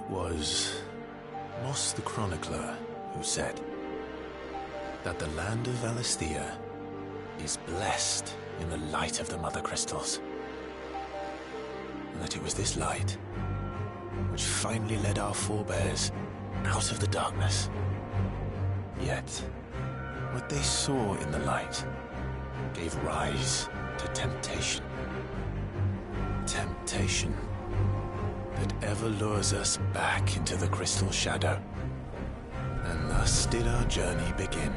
It was Moss the Chronicler who said that the land of Valisthea is blessed in the light of the Mother Crystals. And that it was this light which finally led our forebears out of the darkness. Yet, what they saw in the light gave rise to temptation. Temptation that ever lures us back into the crystal shadow. And thus did our journey begin.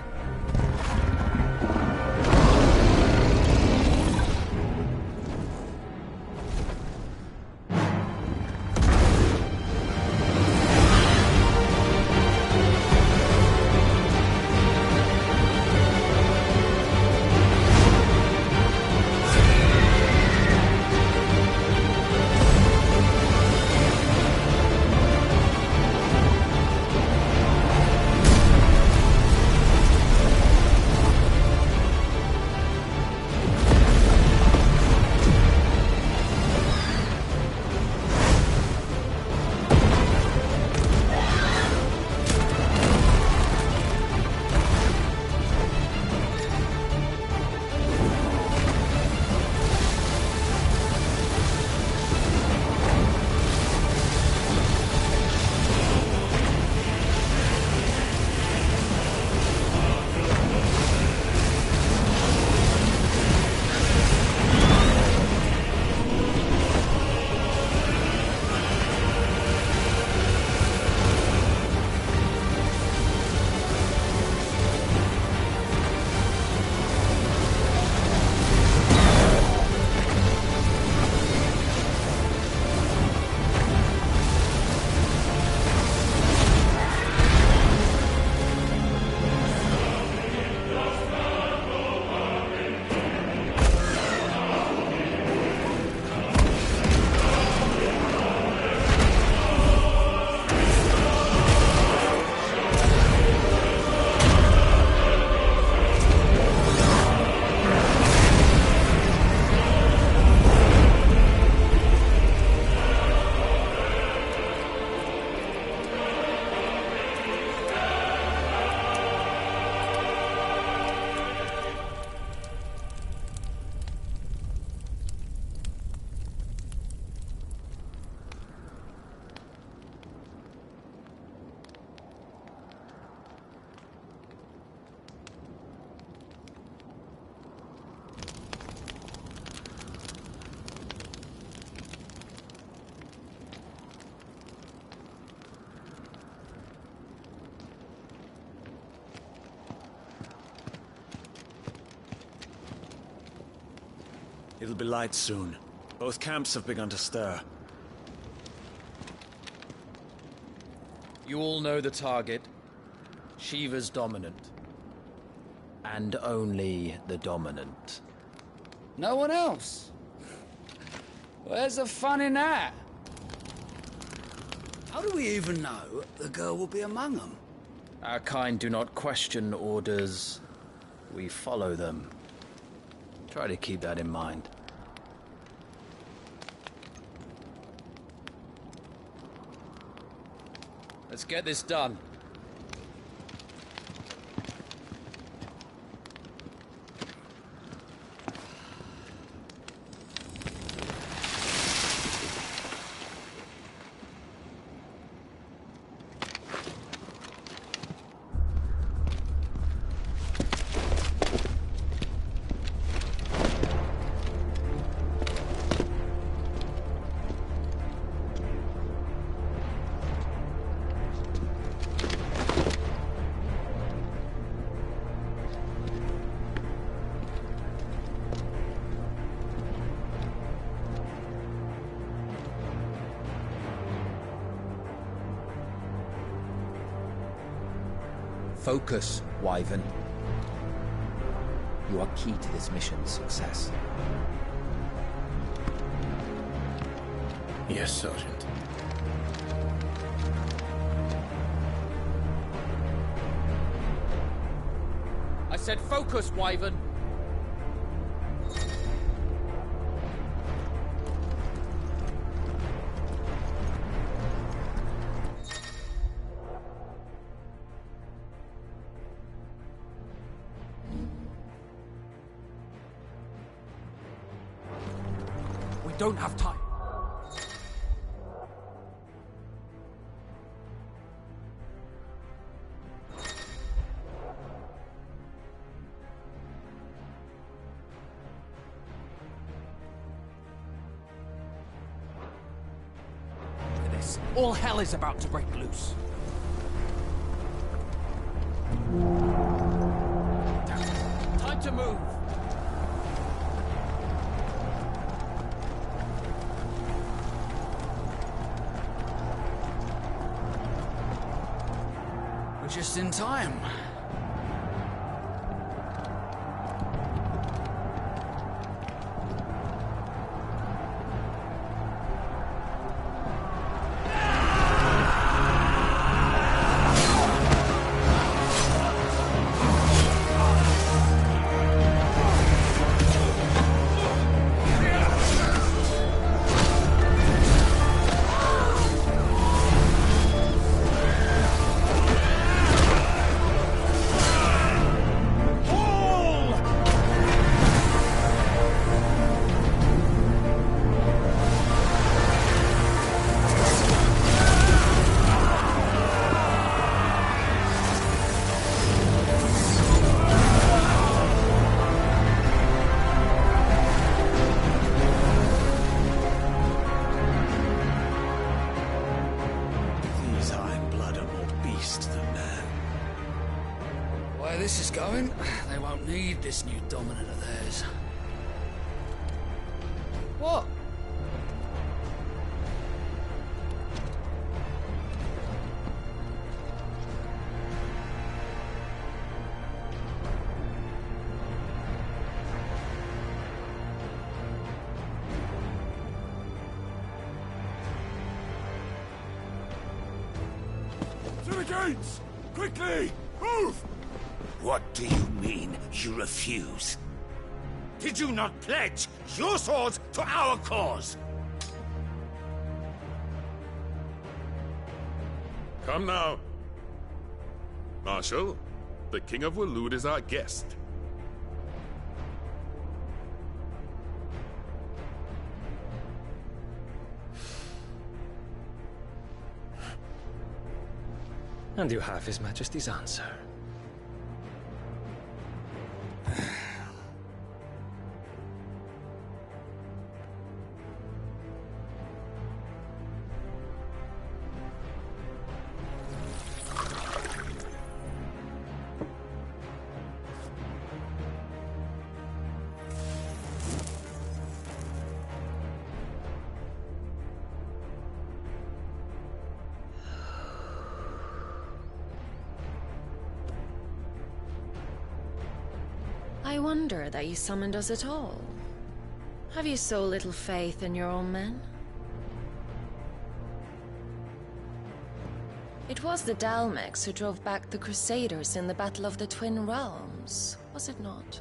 It'll be light soon. Both camps have begun to stir. You all know the target. Shiva's dominant. And only the dominant. No one else? Where's the fun in that? How do we even know the girl will be among them? Our kind do not question orders. We follow them. Try to keep that in mind. Let's get this done. Focus, Wyvern. You are key to this mission's success. Yes, Sergeant. I said focus, Wyvern! don't have time. All hell is about to break loose. Time to move. We're just in time. This is going, they won't need this new dominant of theirs. What? To the gates! Quickly! Move! What do you mean, you refuse? Did you not pledge your swords to our cause? Come now. Marshal, the King of Waloed is our guest. And you have His Majesty's answer. I wonder that you summoned us at all. Have you so little faith in your own men? It was the Dalmex who drove back the Crusaders in the Battle of the Twin Realms, was it not?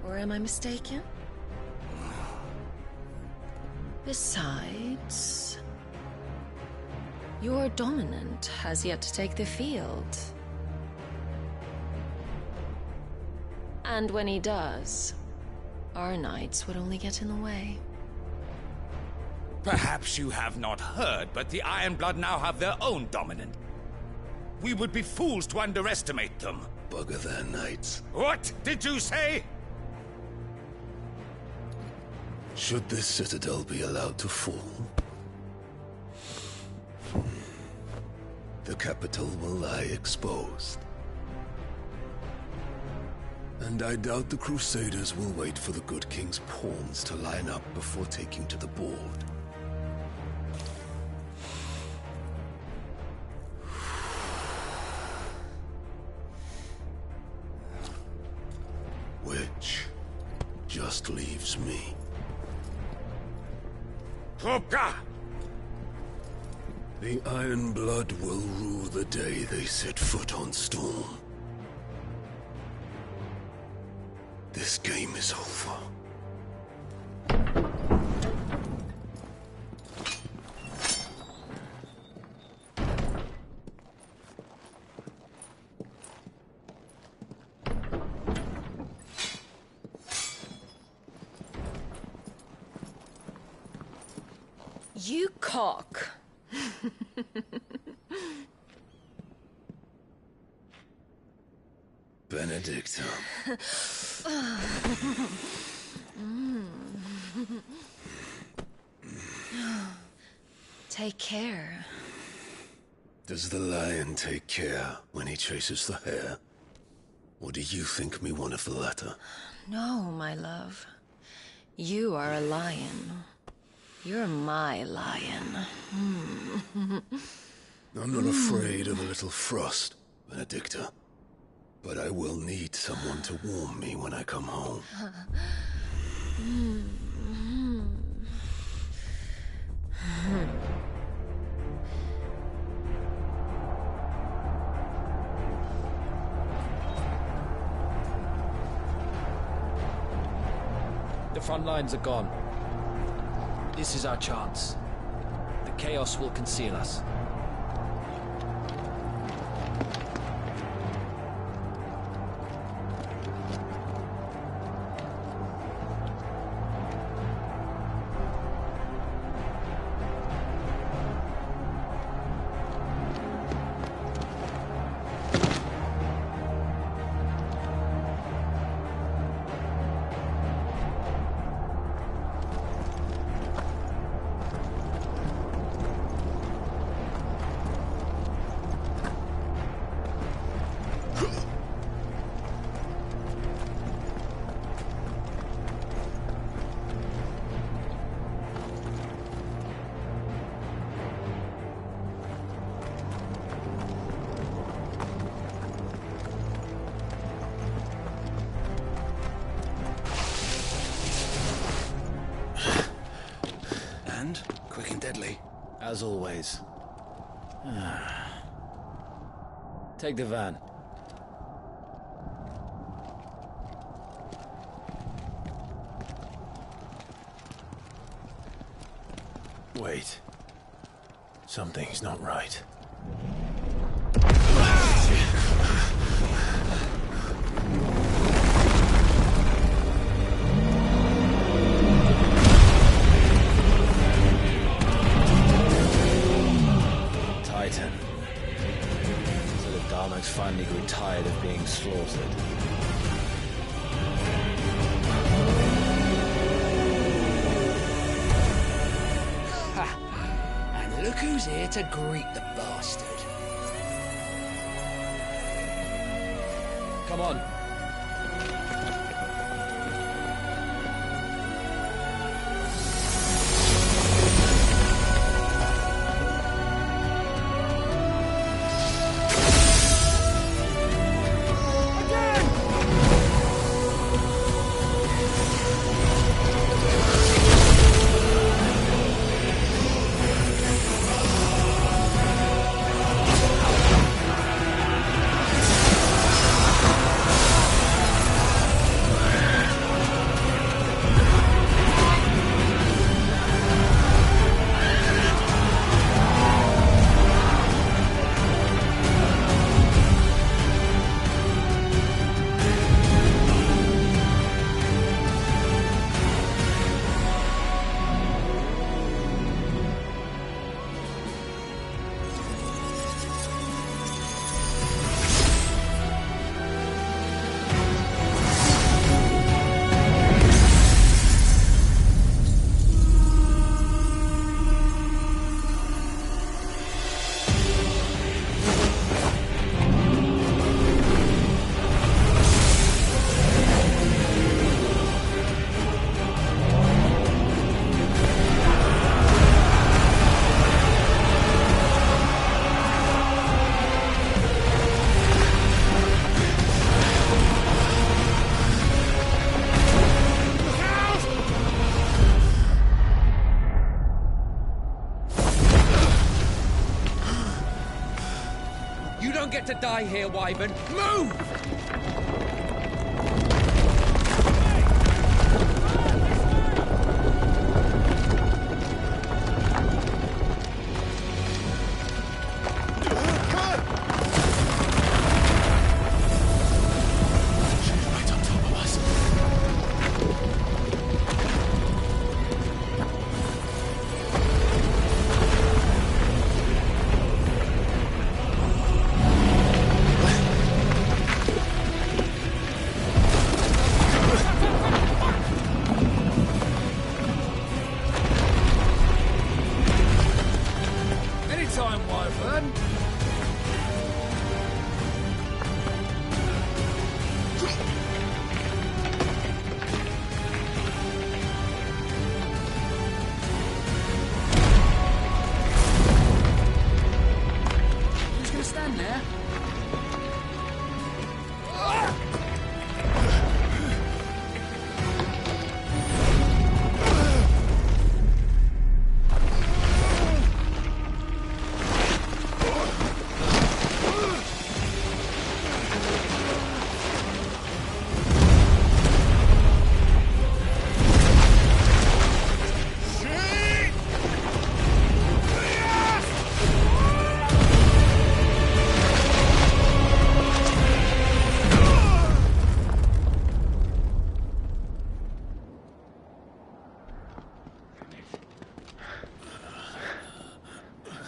Or am I mistaken? Besides, your dominant has yet to take the field. And when he does, our knights would only get in the way. Perhaps you have not heard, but the Ironblood now have their own dominant. We would be fools to underestimate them. Bugger their knights. What did you say? Should this citadel be allowed to fall, the capital will lie exposed. And I doubt the Crusaders will wait for the good king's pawns to line up before taking to the board. Which just leaves me. Hopka! The Ironblood will rue the day they set foot on Storm. This game is over. You cock. Benedicta. Take care. Does the lion take care when he chases the hare? Or do you think me one of the latter? No, my love. You are a lion. You're my lion. I'm not afraid of a little frost, Benedicta. But I will need someone to warm me when I come home. The front lines are gone. This is our chance. The chaos will conceal us. Quick and deadly. As always. Take the van. Wait. Something's not right. Titan. So the Daleks finally grew tired of being slaughtered. And look who's here to greet the bastard. Come on. You don't get to die here, Wyvern. Move! Wyvern! Who's gonna stand there?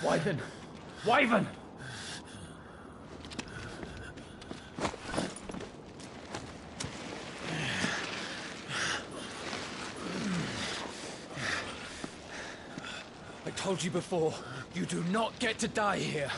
Wyvern! Wyvern! I told you before, you do not get to die here.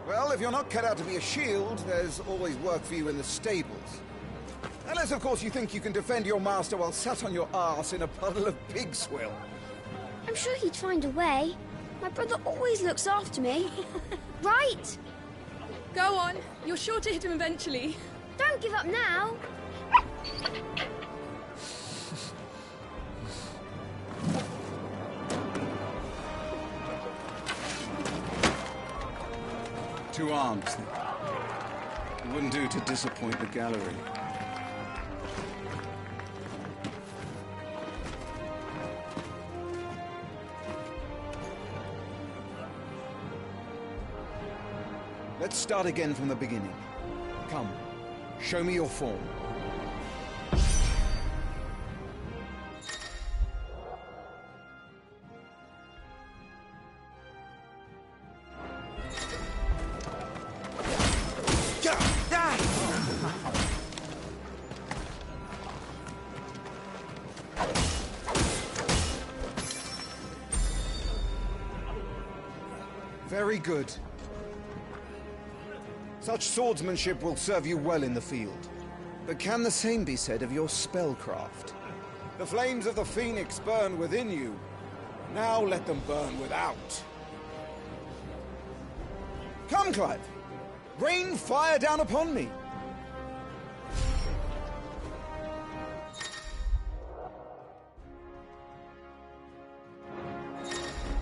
Well, if you're not cut out to be a shield, there's always work for you in the stables. Unless, of course, you think you can defend your master while sat on your arse in a puddle of pig swill. I'm sure he'd find a way. My brother always looks after me. Right? Go on. You're sure to hit him eventually. Don't give up now. Two arms, then. It wouldn't do to disappoint the gallery. Let's start again from the beginning. Come, show me your form. Very good. Such swordsmanship will serve you well in the field. But can the same be said of your spellcraft? The flames of the Phoenix burn within you. Now let them burn without. Come, Clive. Rain fire down upon me.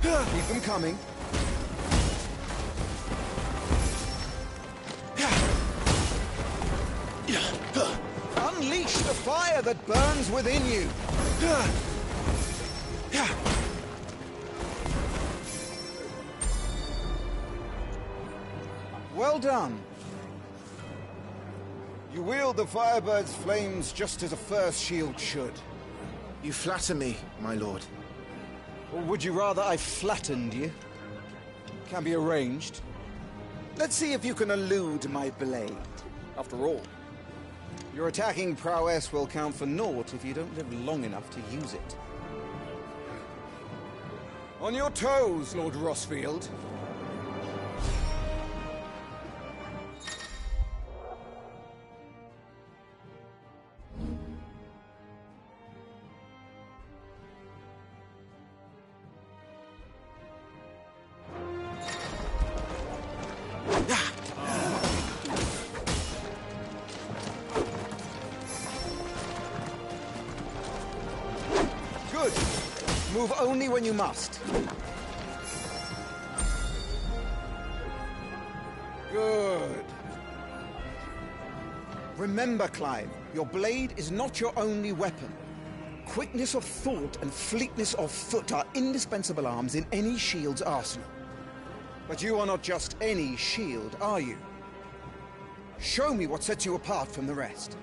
Keep them coming. Unleash the fire that burns within you! Well done. You wield the Firebird's flames just as a first shield should. You flatter me, my lord. Or would you rather I flattened you? Can be arranged. Let's see if you can elude my blade. After all, your attacking prowess will count for naught if you don't live long enough to use it. On your toes, Lord Rossfield. Move only when you must. Good. Remember, Clive, your blade is not your only weapon. Quickness of thought and fleetness of foot are indispensable arms in any shield's arsenal. But you are not just any shield, are you? Show me what sets you apart from the rest.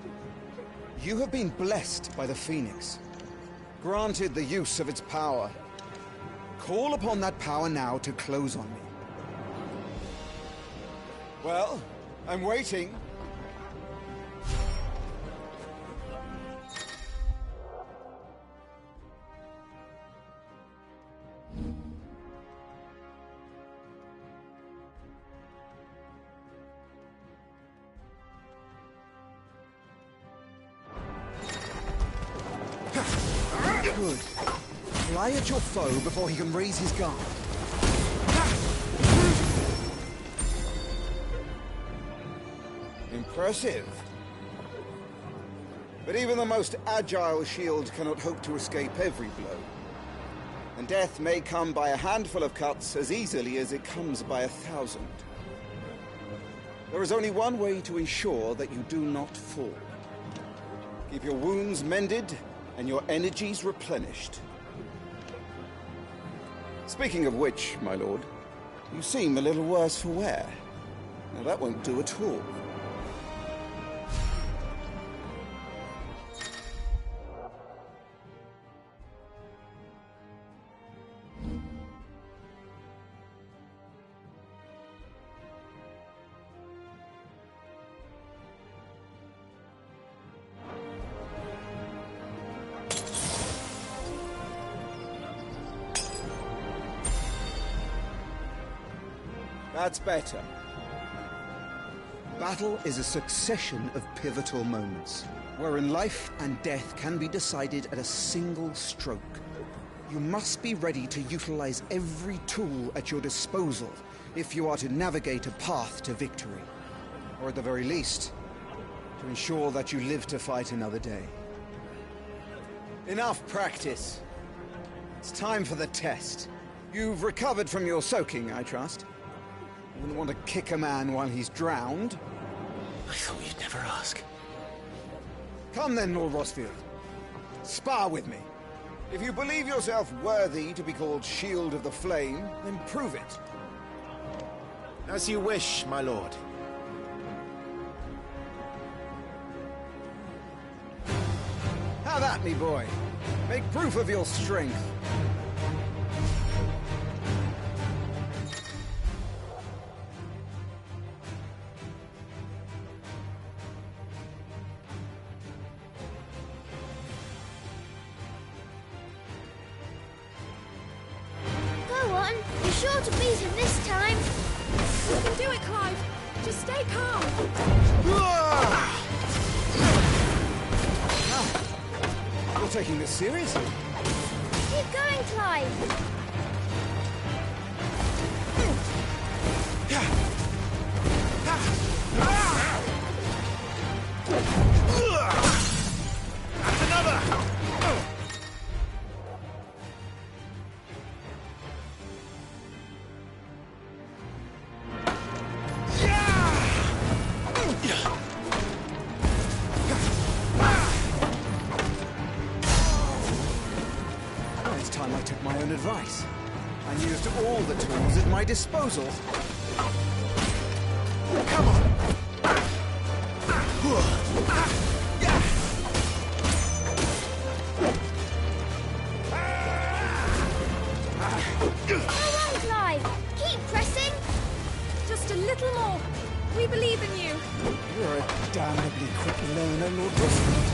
You have been blessed by the Phoenix, granted the use of its power. Call upon that power now to close on me. Well, I'm waiting. Good. Fly at your foe before he can raise his guard. Impressive. But even the most agile shield cannot hope to escape every blow. And death may come by a handful of cuts as easily as it comes by 1,000. There is only one way to ensure that you do not fall. Keep your wounds mended and your energies replenished. Speaking of which, my lord, you seem a little worse for wear. Now that won't do at all. That's better. Battle is a succession of pivotal moments, wherein life and death can be decided at a single stroke. You must be ready to utilize every tool at your disposal if you are to navigate a path to victory. Or at the very least, to ensure that you live to fight another day. Enough practice. It's time for the test. You've recovered from your soaking, I trust? You wouldn't want to kick a man while he's drowned. I thought you'd never ask. Come then, Lord Rosfield. Spar with me. If you believe yourself worthy to be called Shield of the Flame, then prove it. As you wish, my lord. Have at me, boy. Make proof of your strength. Sure to beat him this time. You can do it, Clive. Just stay calm. You're taking this seriously? Keep going, Clive. That's another! Advice and used all the tools at my disposal. Come on! Go on, Clive! Keep pressing! Just a little more. We believe in you. You're a damnably quick learner, Lord Rosfield.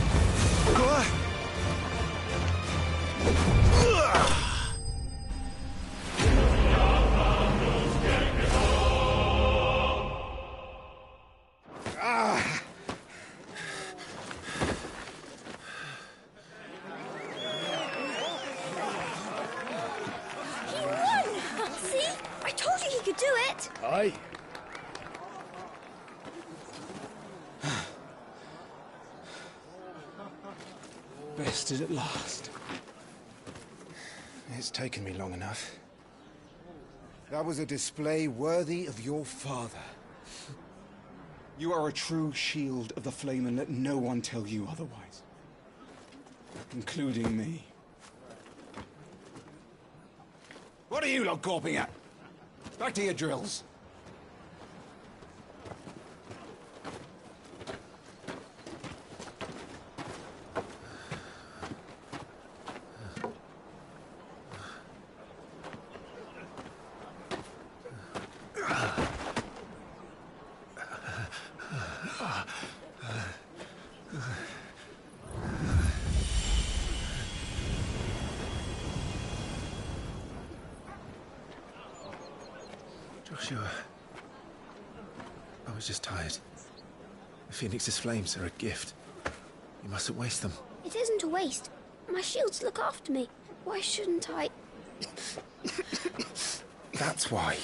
Aye. Bested at last. It's taken me long enough. That was a display worthy of your father. You are a true shield of the flame, and let no one tell you otherwise. Including me. What are you lot gawping at? Back to your drills. Joshua, I was just tired. The Phoenix's flames are a gift. You mustn't waste them. It isn't a waste. My shields look after me. Why shouldn't I? That's why.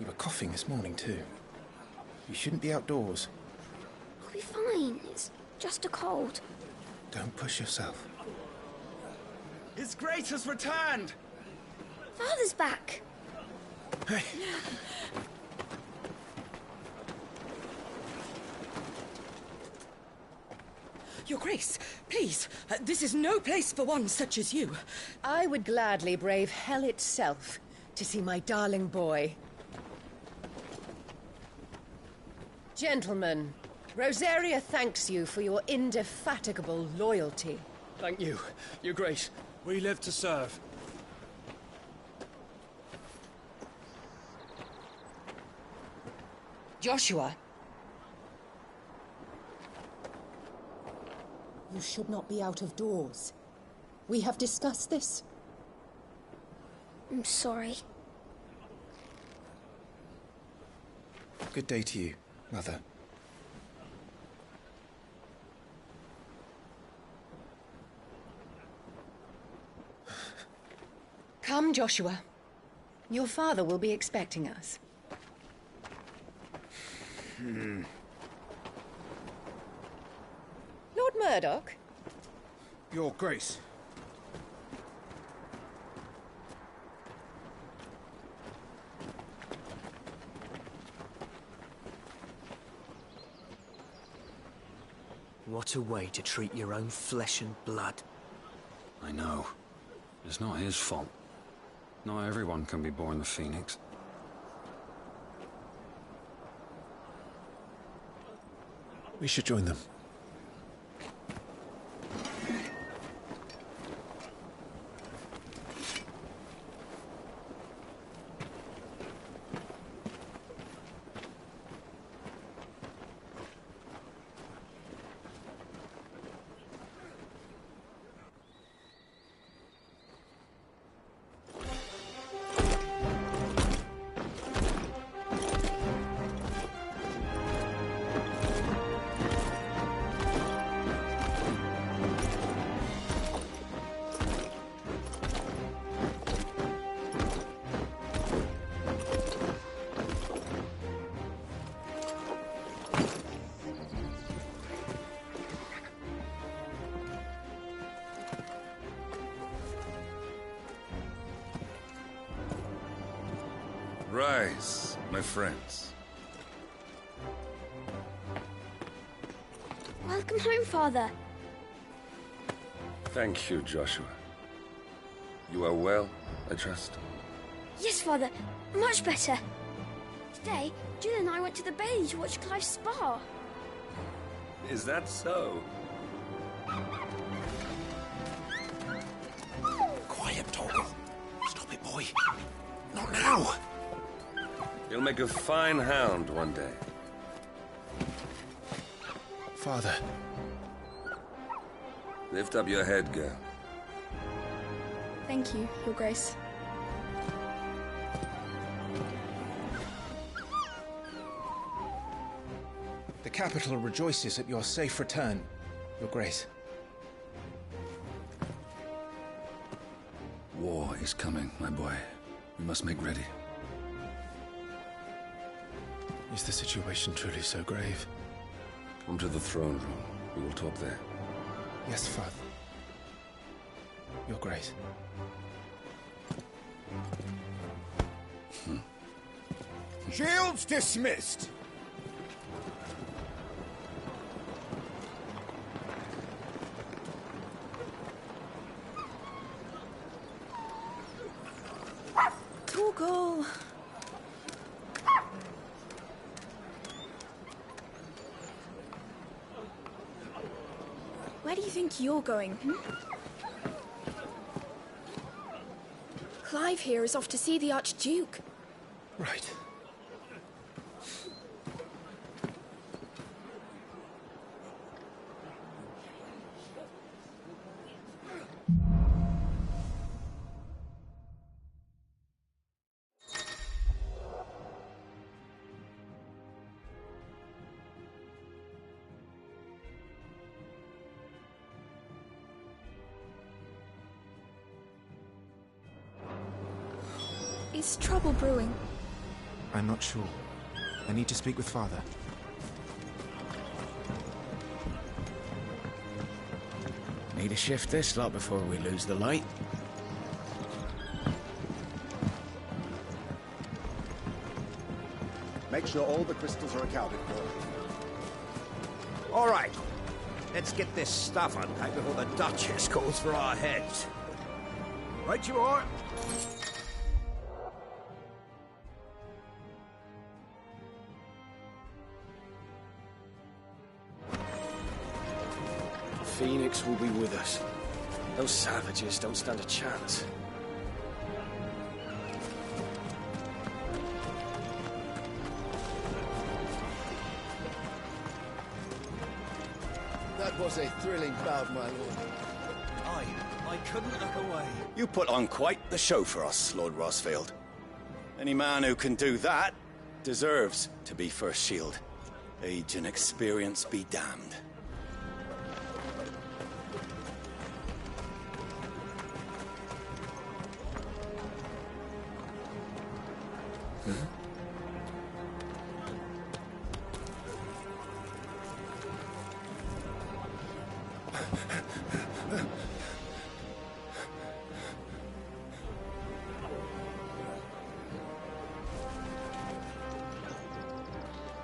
You were coughing this morning too. You shouldn't be outdoors. I'll be fine. It's just a cold. Don't push yourself. His Grace has returned! Father's back. Hey. Your Grace, please, this is no place for one such as you. I would gladly brave hell itself to see my darling boy. Gentlemen, Rosaria thanks you for your indefatigable loyalty. Thank you, Your Grace. We live to serve. Joshua. You should not be out of doors. We have discussed this. I'm sorry. Good day to you, Mother. Come, Joshua. Your father will be expecting us. Lord Murdoch? Your Grace. What a way to treat your own flesh and blood. I know. It's not his fault. Not everyone can be born the Phoenix. We should join them. Rise, my friends. Welcome home, Father. Thank you, Joshua. You are well, I trust? Yes, Father. Much better. Today, Jill and I went to the Bailey to watch Clive's spa. Is that so? Quiet, Torgal. Stop it, boy. Not now. You'll make a fine hound one day. Father. Lift up your head, girl. Thank you, Your Grace. The capital rejoices at your safe return, Your Grace. War is coming, my boy. We must make ready. Is the situation truly so grave? Come to the throne room. We will talk there. Yes, Father. Your Grace. Shields dismissed! Google. Where do you think you're going? Clive here is off to see the Archduke. Right. Is trouble brewing? I'm not sure. I need to speak with Father. Need to shift this lot before we lose the light. Make sure all the crystals are accounted for. All right. Let's get this stuff unpacked before the Duchess calls for our heads. Right you are. Phoenix will be with us. Those savages don't stand a chance. That was a thrilling bout, my lord. I couldn't look away. You put on quite the show for us, Lord Rossfield. Any man who can do that deserves to be First Shield. Age and experience be damned.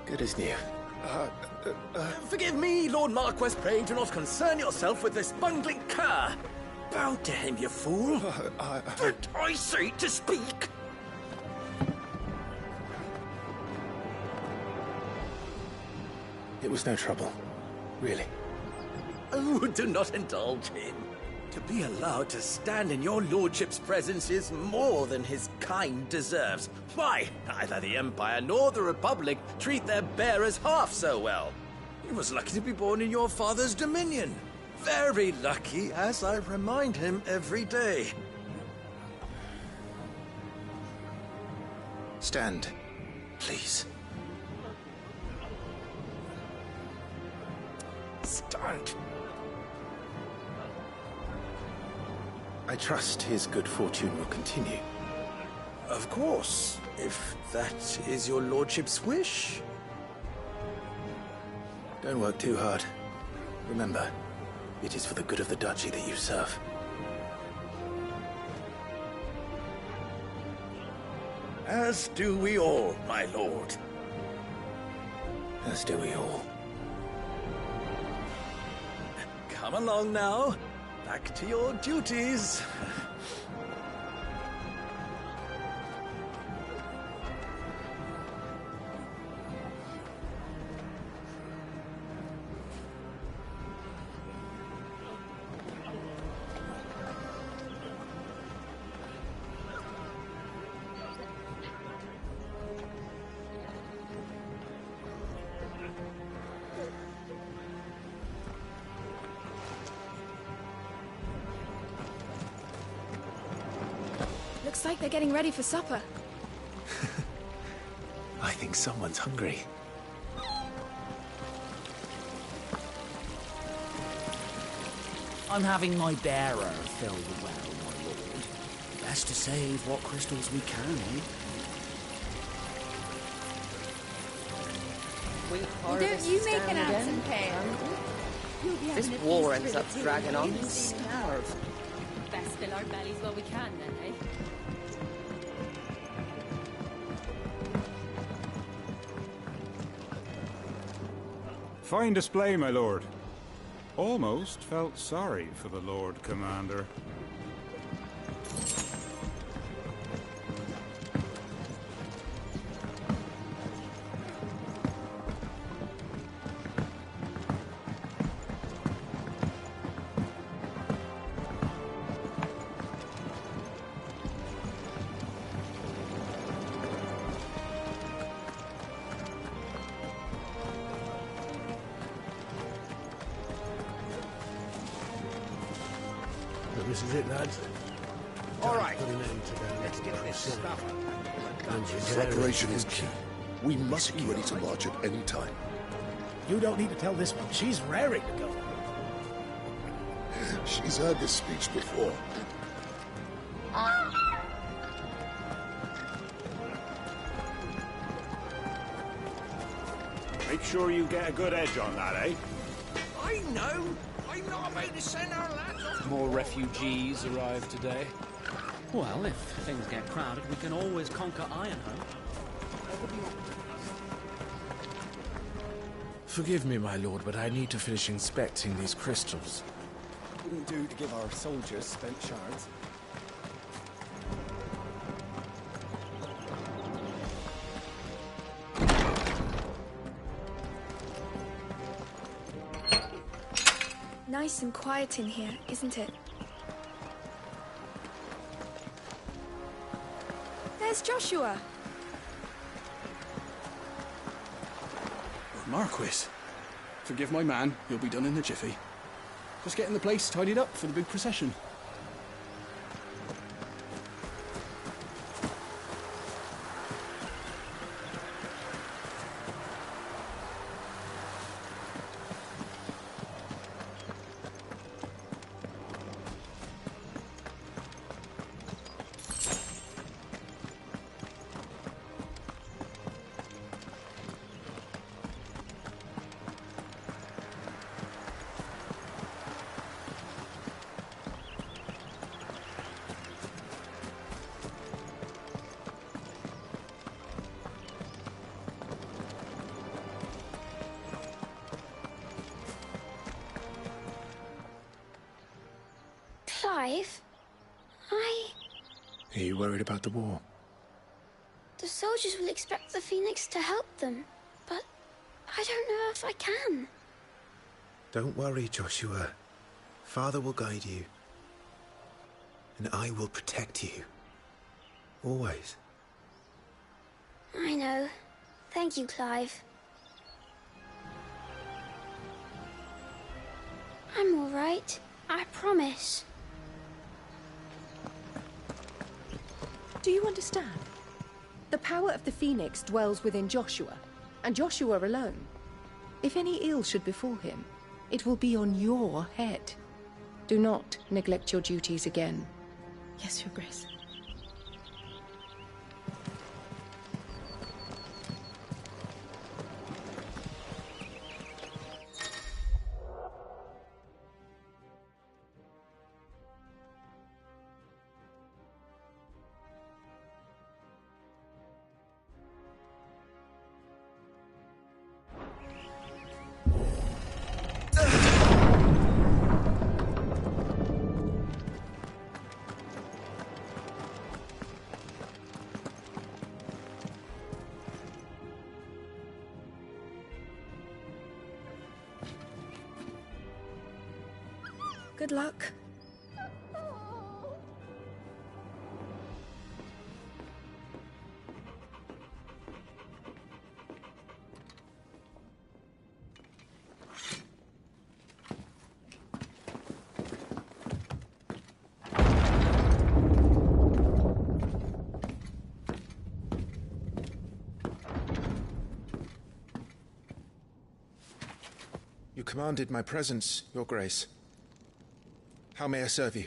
Good as new. Forgive me, Lord Marquess. Pray do not concern yourself with this bungling cur. Bow to him, you fool. Did I say to speak? It was no trouble. Really. Oh, do not indulge him. To be allowed to stand in your lordship's presence is more than his kind deserves. Why, neither the Empire nor the Republic treat their bearers half so well. He was lucky to be born in your father's dominion. Very lucky, as I remind him every day. Stand, please. Stand. I trust his good fortune will continue. Of course, if that is your lordship's wish. Don't work too hard. Remember, it is for the good of the duchy that you serve. As do we all, my lord. As do we all. Come along now. Back to your duties. Looks like they're getting ready for supper. I think someone's hungry. I'm having my bearer fill the well, my lord. Best to save what crystals we can, eh? Well, don't you make an handsome pair? This war ends up dragging on. We'll starve. Best fill our bellies while we can, then, eh? Fine display, my lord. Almost felt sorry for the Lord Commander. This is it, lads. All right. Put an end to their Let's little get this crusade. stuff. Preparation is key. We must be ready to march at any time. You don't need to tell this one. She's raring to go. She's heard this speech before. Make sure you get a good edge on that, eh? I know. I'm not about to send our lads off. More refugees arrived today. Well, if things get crowded, we can always conquer Ironhome. Forgive me, my lord, but I need to finish inspecting these crystals. Wouldn't do to give our soldiers spent shards. Nice and quiet in here, isn't it? There's Joshua. Marquis. Forgive my man, he'll be done in a jiffy. Just getting the place tidied up for the big procession. Clive? Are you worried about the war? The soldiers will expect the Phoenix to help them, but I don't know if I can. Don't worry, Joshua. Father will guide you. And I will protect you. Always. I know. Thank you, Clive. I'm all right. I promise. Do you understand? The power of the Phoenix dwells within Joshua, and Joshua alone. If any ill should befall him, it will be on your head. Do not neglect your duties again. Yes, Your Grace. Good luck. You commanded my presence, Your Grace. How may I serve you?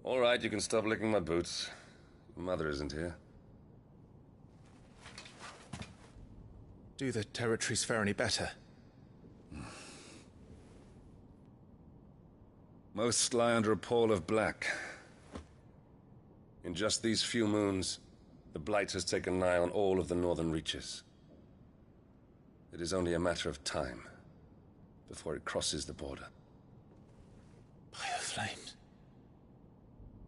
All right, you can stop licking my boots. Mother isn't here. Do the territories fare any better? Most lie under a pall of black. In just these few moons, the Blight has taken nigh on all of the northern reaches. It is only a matter of time before it crosses the border. By the flames.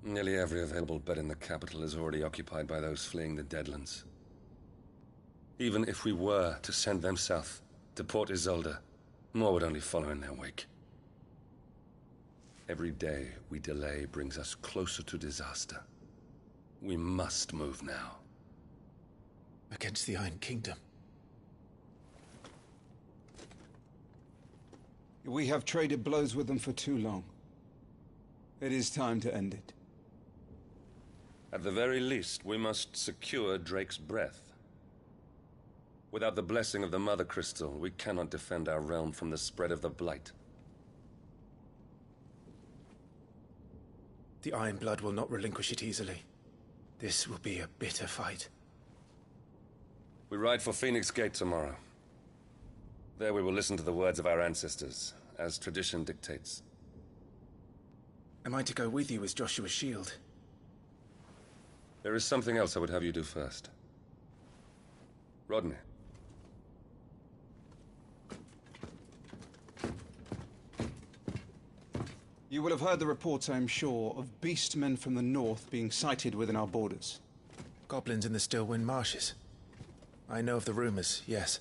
Nearly every available bed in the capital is already occupied by those fleeing the Deadlands. Even if we were to send them south, to Port Isolde, more would only follow in their wake. Every day we delay brings us closer to disaster. We must move now. Against the Iron Kingdom. We have traded blows with them for too long. It is time to end it. At the very least, we must secure Drake's breath. Without the blessing of the Mother Crystal, we cannot defend our realm from the spread of the Blight. The Iron Blood will not relinquish it easily. This will be a bitter fight. We ride for Phoenix Gate tomorrow. There we will listen to the words of our ancestors, as tradition dictates. Am I to go with you as Joshua's shield? There is something else I would have you do first. Rodney. You will have heard the reports, I am sure, of beastmen from the north being sighted within our borders. Goblins in the Stillwind Marshes. I know of the rumors, yes.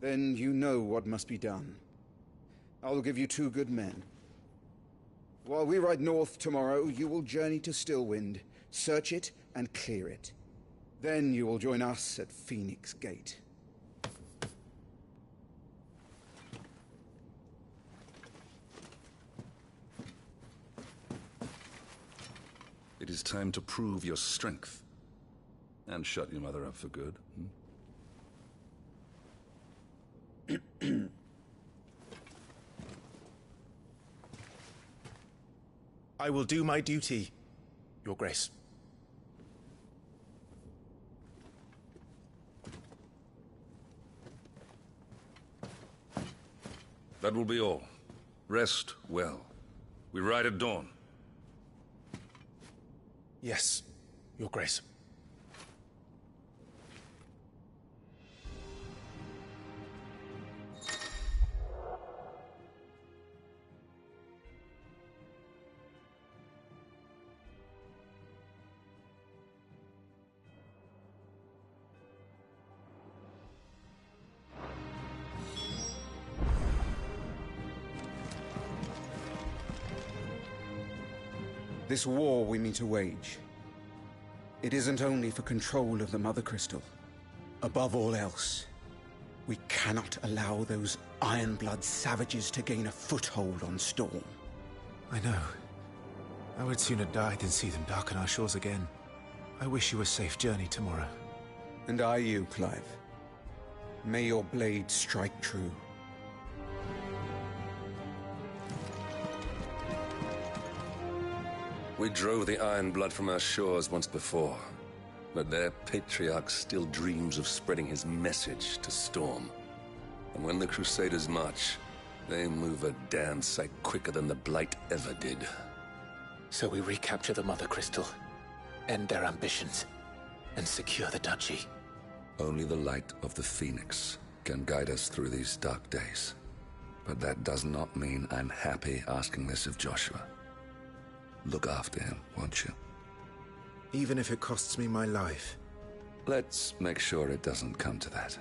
Then you know what must be done. I will give you 2 good men. While we ride north tomorrow, you will journey to Stillwind, search it, and clear it. Then you will join us at Phoenix Gate. It is time to prove your strength. And shut your mother up for good. I will do my duty, Your Grace. That will be all. Rest well. We ride at dawn. Yes, Your Grace. This war we mean to wage, it isn't only for control of the Mother Crystal. Above all else, we cannot allow those Ironblood savages to gain a foothold on Storm. I know. I would sooner die than see them darken our shores again. I wish you a safe journey tomorrow. And I you, Clive. May your blade strike true. We drove the Iron Blood from our shores once before, but their patriarch still dreams of spreading his message to Storm. And when the Crusaders march, they move a damn sight quicker than the Blight ever did. So we recapture the Mother Crystal, end their ambitions, and secure the Duchy. Only the light of the Phoenix can guide us through these dark days. But that does not mean I'm happy asking this of Joshua. Look after him, won't you? Even if it costs me my life. Let's make sure it doesn't come to that.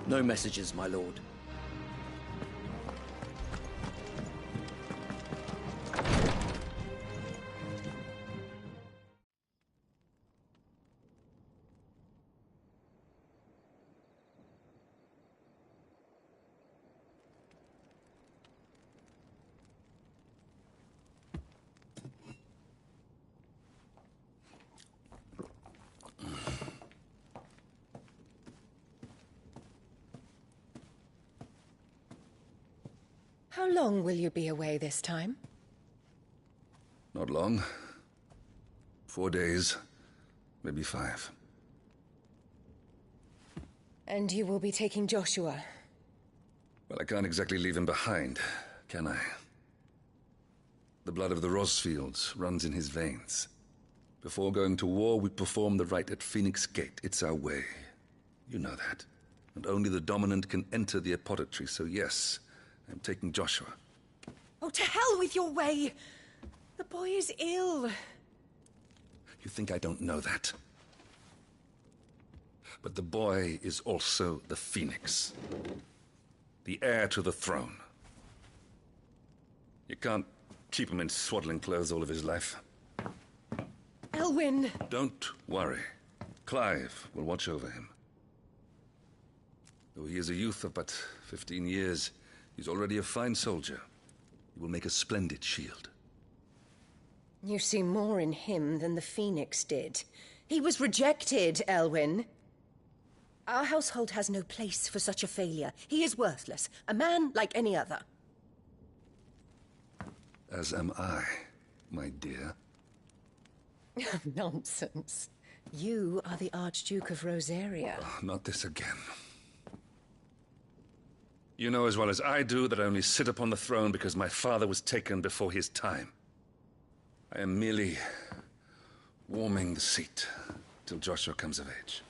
No messages, my lord. How long will you be away this time? Not long. 4 days, maybe 5. And you will be taking Joshua? Well, I can't exactly leave him behind, can I? The blood of the Rosfields runs in his veins. Before going to war, we perform the rite at Phoenix Gate. It's our way. You know that. And only the dominant can enter the apothecary, so yes, I'm taking Joshua. Oh, to hell with your way! The boy is ill. You think I don't know that? But the boy is also the Phoenix. The heir to the throne. You can't keep him in swaddling clothes all of his life. Elwyn! Don't worry. Clive will watch over him. Though he is a youth of but 15 years, he's already a fine soldier. He will make a splendid shield. You see more in him than the Phoenix did. He was rejected, Elwyn. Our household has no place for such a failure. He is worthless, a man like any other. As am I, my dear. Nonsense. You are the Archduke of Rosaria. Oh, not this again. You know as well as I do that I only sit upon the throne because my father was taken before his time. I am merely warming the seat till Joshua comes of age.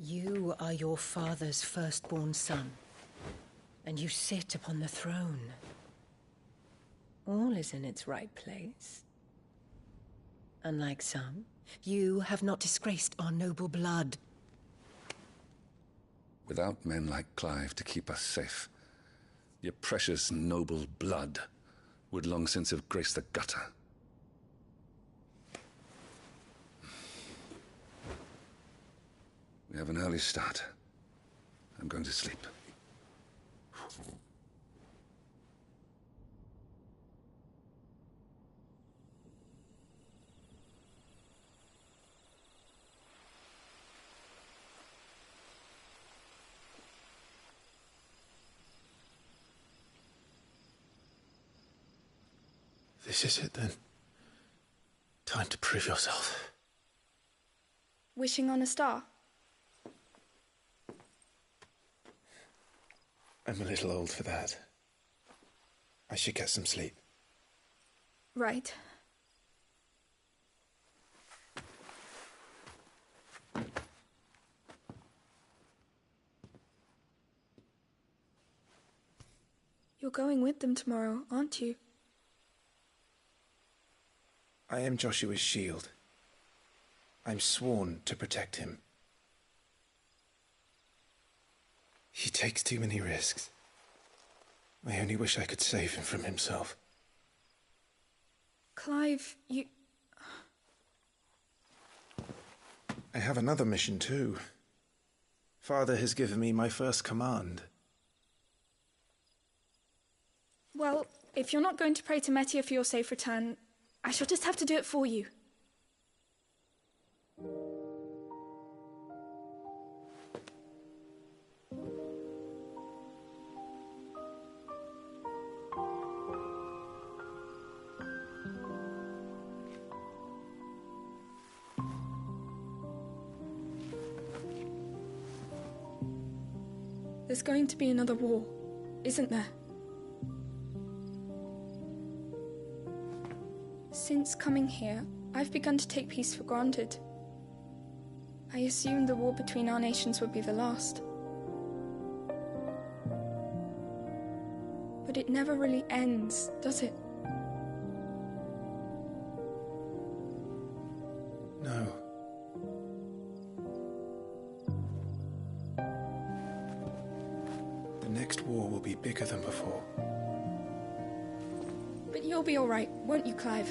You are your father's firstborn son, and you sit upon the throne. All is in its right place. Unlike some, you have not disgraced our noble blood. Without men like Clive to keep us safe, your precious noble blood would long since have graced the gutter. We have an early start. I'm going to sleep. This is it, then. Time to prove yourself. Wishing on a star? I'm a little old for that. I should get some sleep. Right. You're going with them tomorrow, aren't you? I am Joshua's shield. I'm sworn to protect him. He takes too many risks. I only wish I could save him from himself. Clive, you... I have another mission too. Father has given me my first command. Well, if you're not going to pray to Metia for your safe return, I shall just have to do it for you. There's going to be another war, isn't there? Since coming here, I've begun to take peace for granted. I assumed the war between our nations would be the last. But it never really ends, does it? No. The next war will be bigger than before. But you'll be all right, won't you, Clive?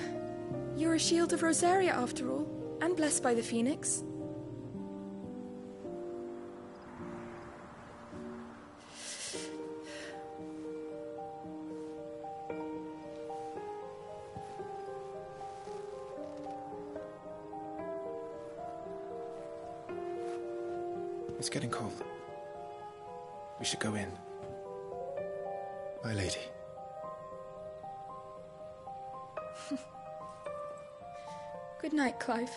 You're a shield of Rosaria, after all, and blessed by the Phoenix. It's getting cold. We should go in. My lady. Good night, Clive.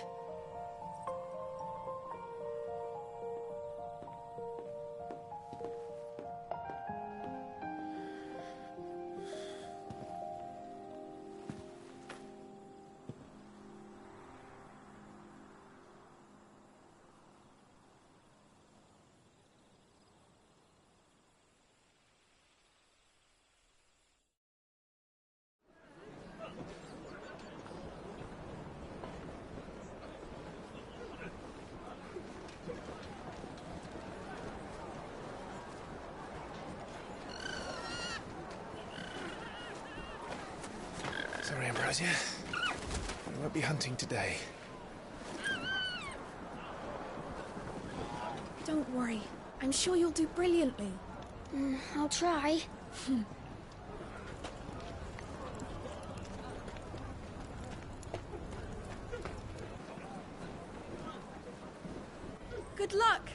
Sorry, Ambrosia. We won't be hunting today. Don't worry. I'm sure you'll do brilliantly. I'll try. Good luck!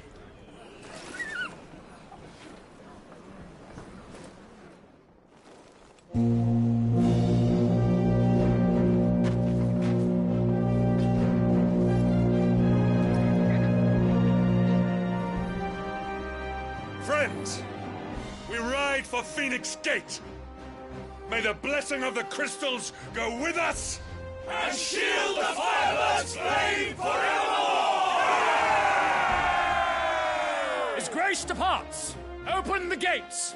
Friends, we ride for Phoenix Gate. May the blessing of the crystals go with us And shield the Firebird's flame forevermore! His Grace departs! Open the gates!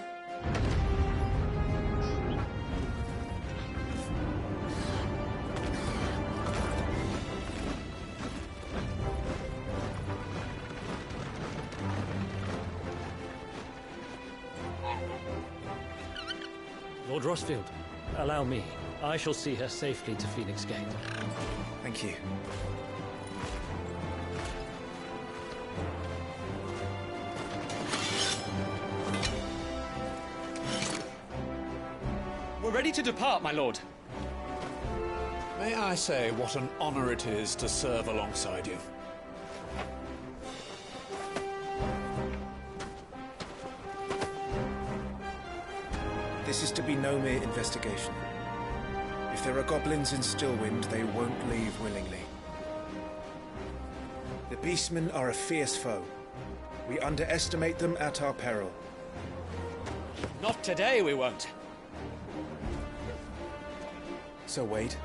Lord Rosfield, allow me. I shall see her safely to Phoenix Gate. Thank you. We're ready to depart, my lord. May I say what an honor it is to serve alongside you? This is to be no mere investigation. If there are goblins in Stillwind, they won't leave willingly. The Beastmen are a fierce foe. We underestimate them at our peril. Not today, we won't. Sir Wade,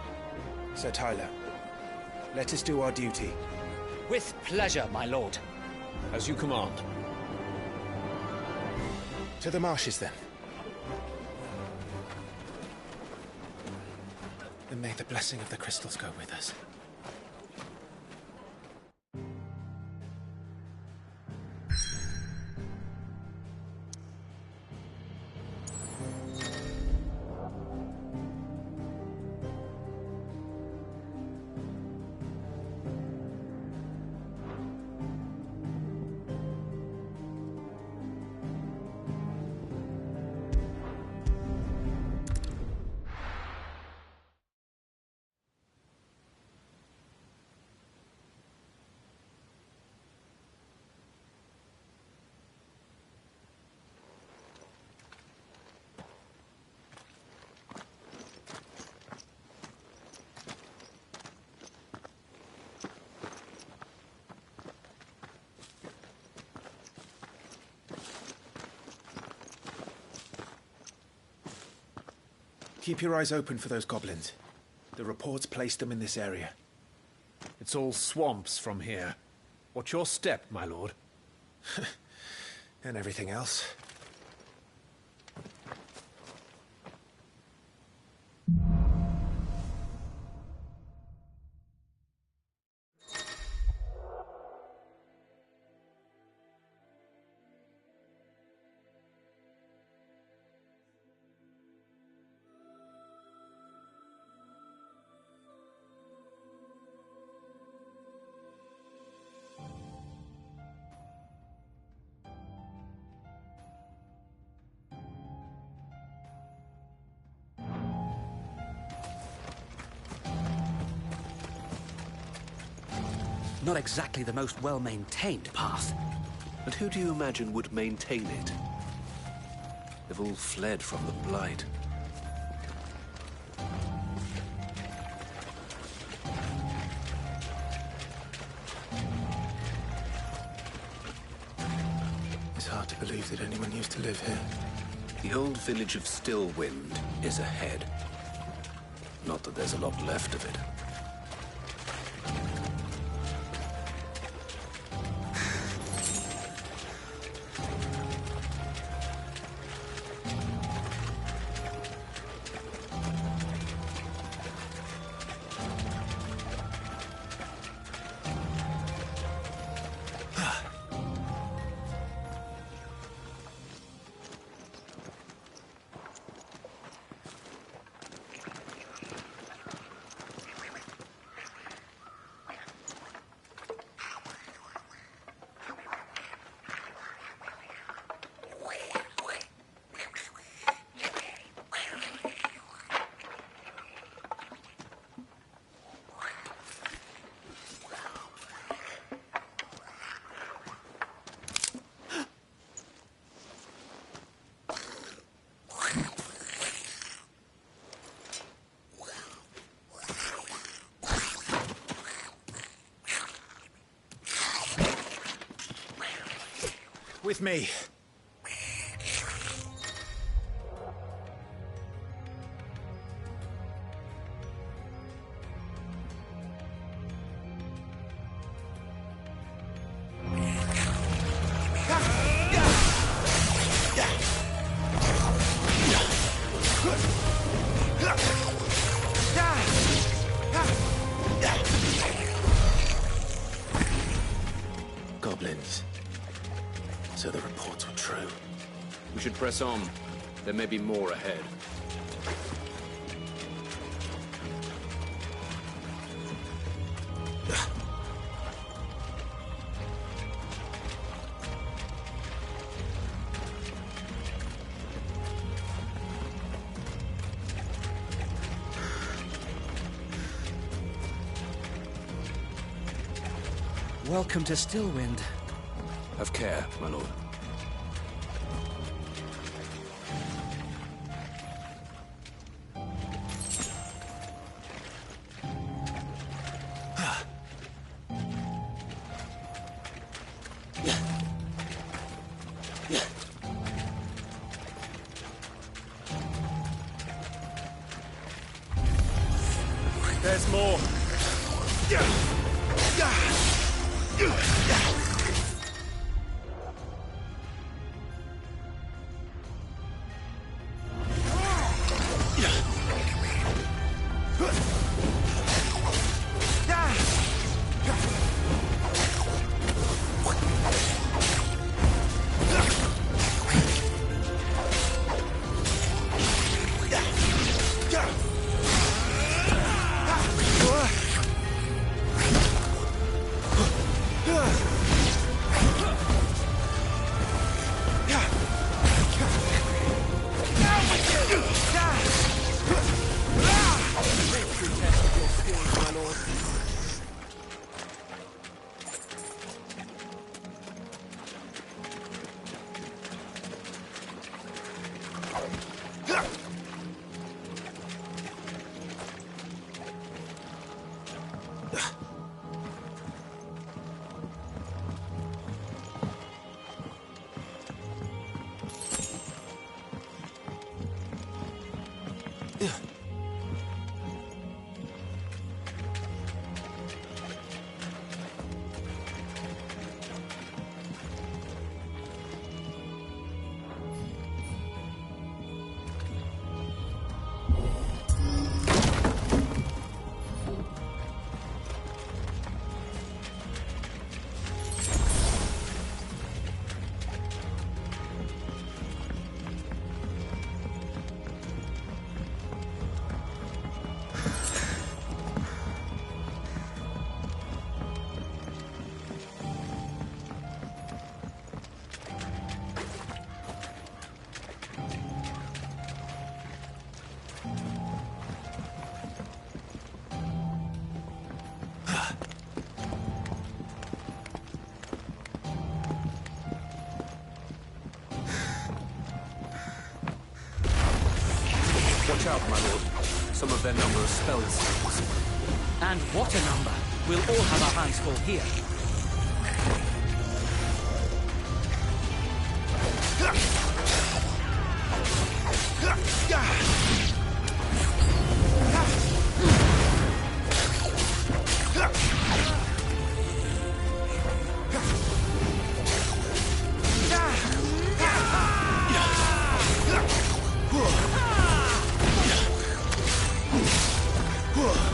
Sir Tyler, let us do our duty. With pleasure, my lord. As you command. To the marshes, then. And may the blessing of the crystals go with us. Keep your eyes open for those goblins. The reports placed them in this area. It's all swamps from here. What's your step, my lord? And everything else. Not exactly the most well-maintained path. And who do you imagine would maintain it? They've all fled from the Blight. It's hard to believe that anyone used to live here. The old village of Stillwind is ahead. Not that there's a lot left of it. With me. Goblins. So the reports were true. We should press on. There may be more ahead. Welcome to Stillwind. Have care, my lord. There's more. Watch out, my lord. Some of their number are spell seals. And what a number! We'll all have our hands full here.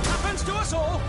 Happens to us all!